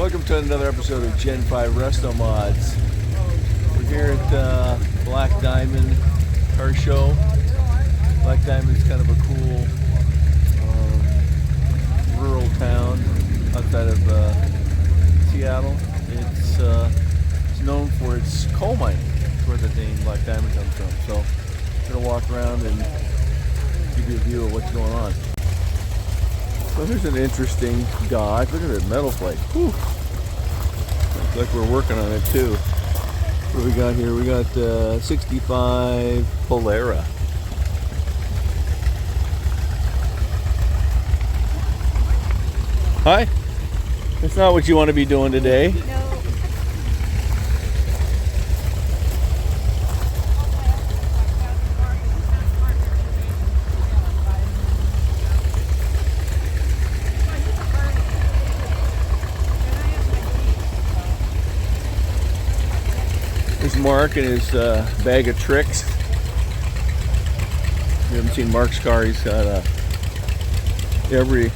Welcome to another episode of Gen 5 Resto Mods. We're here at Black Diamond Car Show. Black Diamond is kind of a cool rural town outside of Seattle. It's known for its coal mining. That's where the name Black Diamond comes from. So I'm going to walk around and give you a view of what's going on. So here's an interesting Dodge. Look at that metal plate. Whew. Looks like we're working on it too. What do we got here? We got 65 Polara. Hi. That's not what you want to be doing today. No. There's Mark and his bag of tricks. You haven't seen Mark's car. He's got every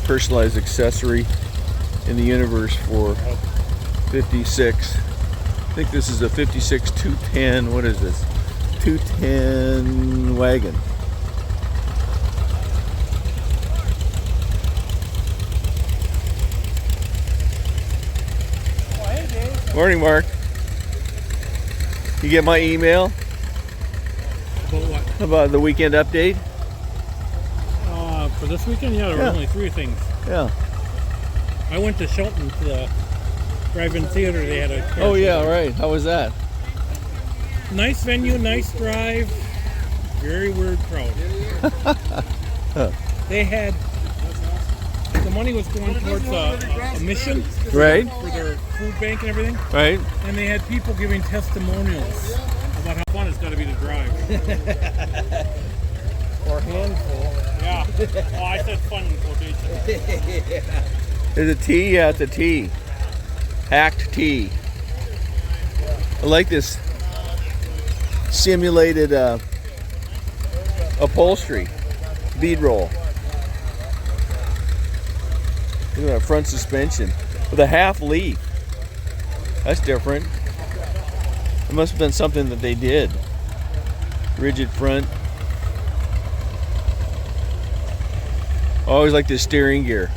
personalized accessory in the universe for 56. I think this is a 56 210. What is this? 210 wagon. Morning, Mark. You get my email? About what? About the weekend update? For this weekend? Yeah, there were only three things. Yeah. I went to Shelton to the drive-in theater. They had a car Oh, show yeah, there. right. How was that? Nice venue, nice drive. Very weird crowd. They had... The money was going towards a mission Right. for their food bank and everything. Right? And they had people giving testimonials about how fun it's got to be to drive. Or handful. Yeah. Oh, I said fun in quotation. There's a T? Yeah, it's a T. Hacked T. I like this simulated upholstery. Bead roll. Look at that front suspension with a half leaf. That's different. It must have been something that they did. Rigid front. I always like this steering gear.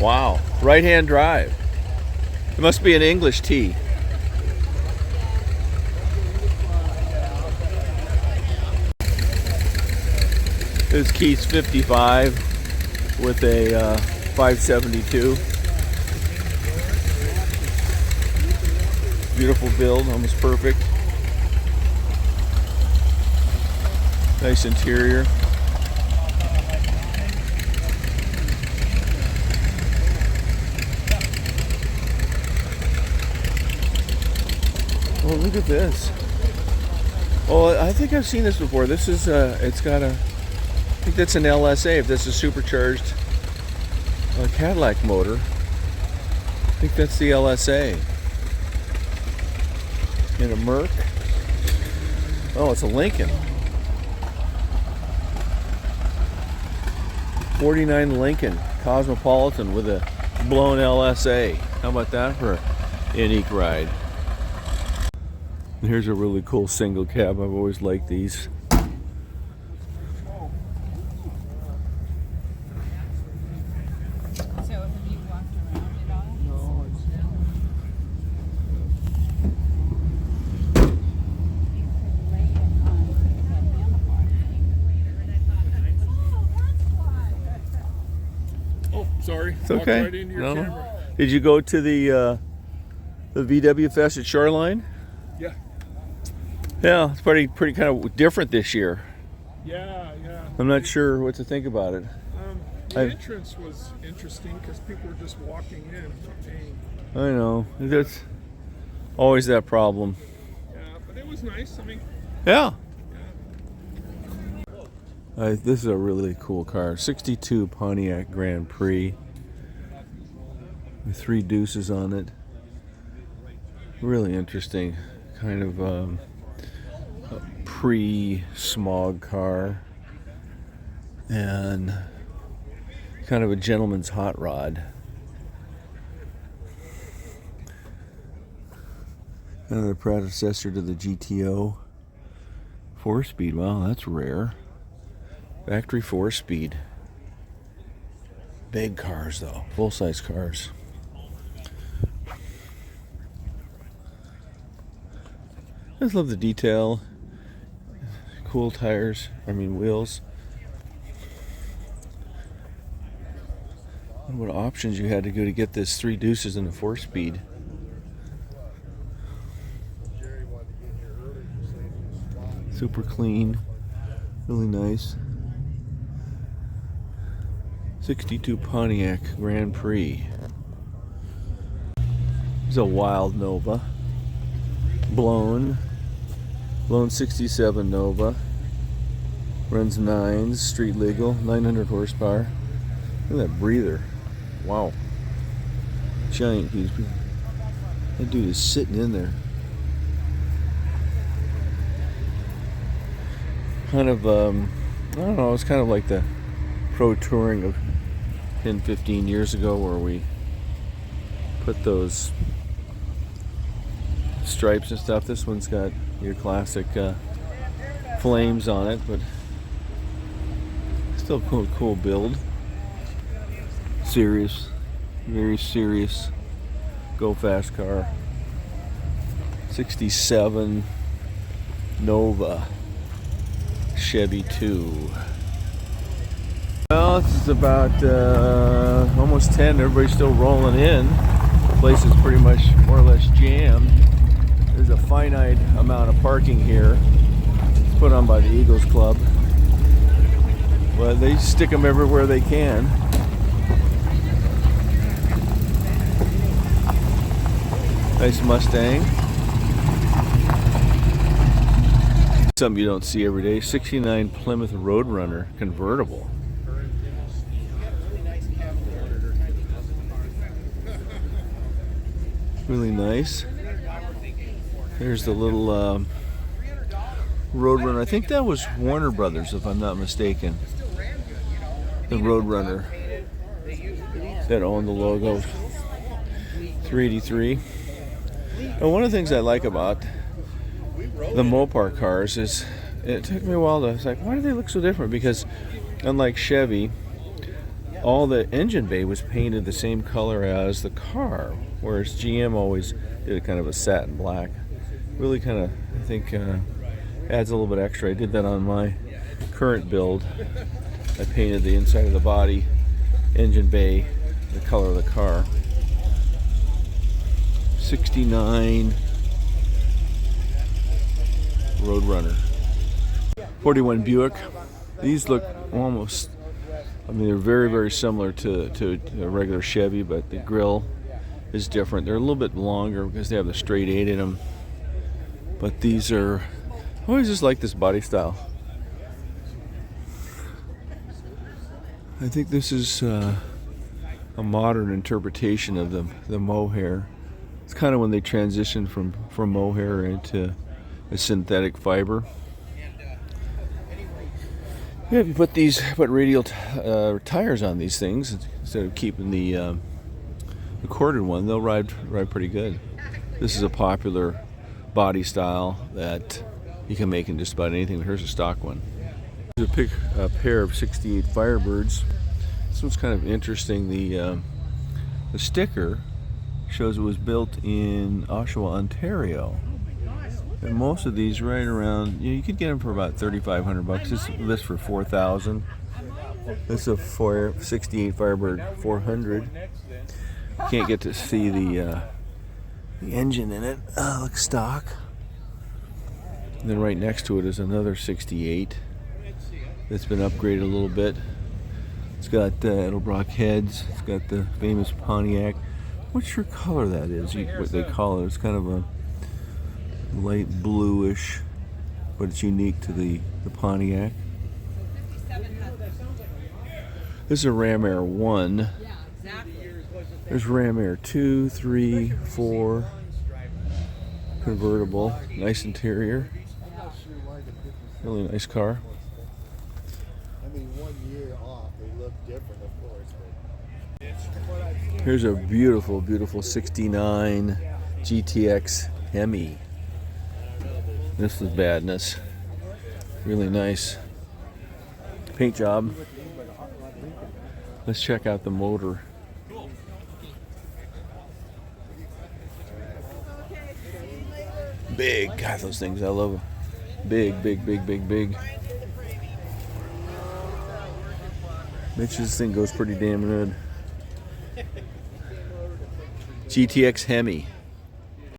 Wow. Right-hand drive. It must be an English T. This is Keith's 55 with a 572. Beautiful build, almost perfect. Nice interior. Oh, look at this. Oh, I think I've seen this before. This is, it's got a, I think that's an LSA. If this is supercharged Cadillac motor, I think that's the LSA. In a Merc. Oh, it's a Lincoln. 49 Lincoln Cosmopolitan with a blown LSA. How about that for a unique ride? And here's a really cool single cab. I've always liked these. Oh, sorry. It's okay. Walked right into your camera. Did you go to the VW Fest at Shoreline? Yeah. Yeah, it's pretty kind of different this year. Yeah. I'm not sure what to think about it. The entrance was interesting because people were just walking in and paying. I know. That's always that problem. Yeah, but it was nice. I mean, Yeah. This is a really cool car. 62 Pontiac Grand Prix. With 3 deuces on it. Really interesting. Kind of a pre-smog car. And kind of a gentleman's hot rod. Another predecessor to the GTO. 4-speed, wow, that's rare. Factory 4-speed. Big cars though, full-size cars. I just love the detail. Cool tires, wheels. And what options you had to go to get this 3 deuces and a 4-speed. Super clean, really nice. 62 Pontiac Grand Prix. It's a wild Nova. Blown 67 Nova. Runs 9s, street legal, 900 horsepower. Look at that breather. Wow. Giant huge. That dude is sitting in there. Kind of, I don't know, it's kind of like the pro touring of 10, 15 years ago where we put those stripes and stuff. This one's got your classic flames on it, but still cool build. Serious, very serious, go fast car. 67 Nova Chevy 2. Well, this is about almost 10. Everybody's still rolling in. The place is pretty much more or less jammed. There's a finite amount of parking here. It's put on by the Eagles Club. But they stick them everywhere they can. Nice Mustang. Something you don't see every day. 69 Plymouth Roadrunner convertible. Really nice. There's the little Roadrunner. I think that was Warner Brothers, if I'm not mistaken. The Roadrunner that owned the logo. 383. And one of the things I like about the Mopar cars is, it took me a while to, it's like, why do they look so different? Because unlike Chevy, all the engine bay was painted the same color as the car, whereas GM always did a kind of a satin black. Really kind of, I think, adds a little bit extra. I did that on my current build. I painted the inside of the body, engine bay, the color of the car. 69 Roadrunner. 41 Buick. These look almost, they're very, very similar to a regular Chevy, but the grille is different. They're a little bit longer because they have the straight 8 in them. But these are, I always just like this body style. I think this is a modern interpretation of the mohair. It's kind of when they transitioned from mohair into a synthetic fiber. Yeah, if you put radial tires on these things instead of keeping the corded one, they'll ride pretty good. This is a popular body style that you can make in just about anything. Here's a stock one. Here's a pair of 68 Firebirds. This one's kind of interesting. The sticker shows it was built in Oshawa, Ontario. And most of these right around, you could get them for about $3,500. This lists for $4,000. This is a 68 Firebird 400. Can't get to see the engine in it. Looks stock. And then right next to it is another 68 that's been upgraded a little bit. It's got Edelbrock heads. It's got the famous Pontiac. What's your color that is? What they call it? It's kind of a light bluish, but it's unique to the Pontiac. This is a Ram Air 1. There's Ram Air 2, 3, 4. Convertible. Nice interior. Really nice car. I mean, 1 year off, they look different, of course. Here's a beautiful, beautiful 69 GTX Hemi. This is badness. Really nice paint job. Let's check out the motor. Big. God, those things I love. Big, big, big, big, big. Mitch, this thing goes pretty damn good. GTX Hemi.